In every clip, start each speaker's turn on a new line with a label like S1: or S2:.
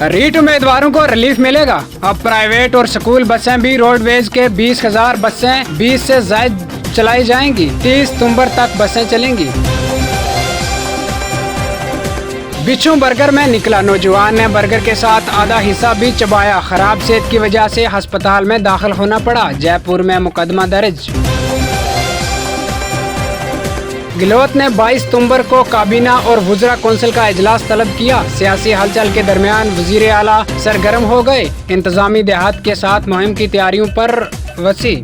S1: रीट उम्मीदवारों को रिलीफ मिलेगा। अब प्राइवेट और स्कूल बसें भी रोडवेज के 20,000 बसें 20 से ज्यादा चलाई जाएंगी। 30 सितंबर तक बसें चलेंगी। बिच्छू बर्गर में निकला, नौजवान ने बर्गर के साथ आधा हिस्सा भी चबाया। खराब सेहत की वजह से अस्पताल में दाखिल होना पड़ा। जयपुर में मुकदमा दर्ज। गहलोत ने 22 सितंबर को काबीना और वुज़रा कौंसिल का इजलास तलब किया। सियासी हलचल के दरमियान वज़ीर आला सरगर्म हो गए। इंतजामी देहात के साथ मुहिम की तैयारियों पर वसी।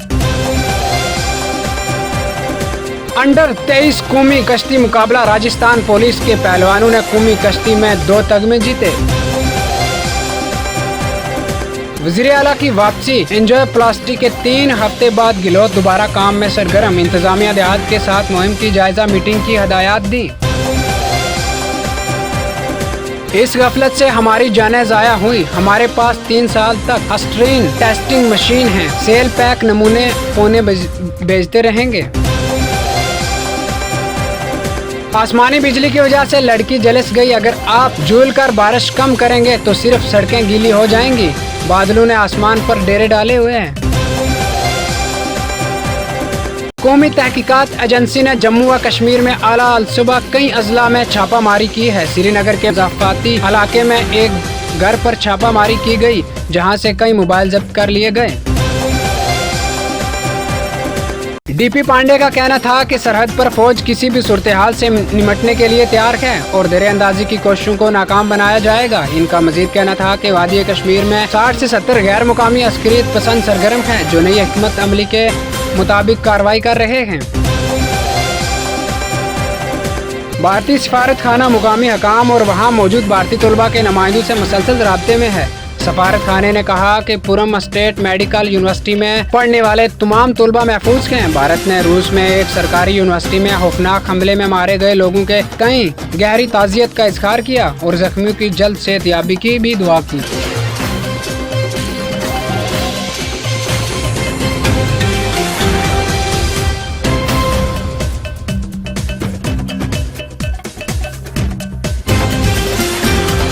S1: अंडर 23 कौमी कश्ती मुकाबला, राजस्थान पुलिस के पहलवानों ने कौमी कश्ती में 2 तगमे जीते। वज़ीर आला की वापसी, एंजॉय प्लास्टिक के 3 हफ्ते बाद गहलोत दोबारा काम में सरगर्म। इंतजामिया देहात के साथ मुहिम की जायजा मीटिंग की हदायत दी। इस गफलत से हमारी जानें ज़ाया हुई। हमारे पास 3 साल तक स्ट्रेन टेस्टिंग मशीन है। सेल पैक नमूने पौने भेजते रहेंगे। आसमानी बिजली की वजह से लड़की झुलस गई। अगर आप झूल कर बारिश कम करेंगे तो सिर्फ सड़कें गीली हो जाएंगी। बादलों ने आसमान पर डेरे डाले हुए हैं। कौमी तहकीकात एजेंसी ने जम्मू व कश्मीर में आला अलसुबह कई अजला में छापामारी की है। श्रीनगर के मुज़ाफ़ाती इलाके में एक घर पर छापामारी की गई, जहां से कई मोबाइल जब्त कर लिए गए। डीपी पांडे का कहना था कि सरहद पर फौज किसी भी सूरत हाल से निपटने के लिए तैयार है और दरियाअंदाजी की कोशिशों को नाकाम बनाया जाएगा। इनका मजीद कहना था कि वादी कश्मीर में 60 से 70 गैर मुकामी अस्करियत पसंद सरगर्म हैं, जो नई हिकमत अमली के मुताबिक कार्रवाई कर रहे हैं। भारतीय सफारत खाना मुकामी हकाम और वहाँ मौजूद भारतीय तलबा के नुमाइंदों से मुसलसल राब्ते में है। सफारत खाने ने कहा कि पूरम स्टेट मेडिकल यूनिवर्सिटी में पढ़ने वाले तमाम तलबा महफूज हैं। भारत ने रूस में एक सरकारी यूनिवर्सिटी में खौफनाक हमले में मारे गए लोगों के कई गहरी ताज़ियत का इज़हार किया और जख्मियों की जल्द सेहतयाबी की भी दुआ की।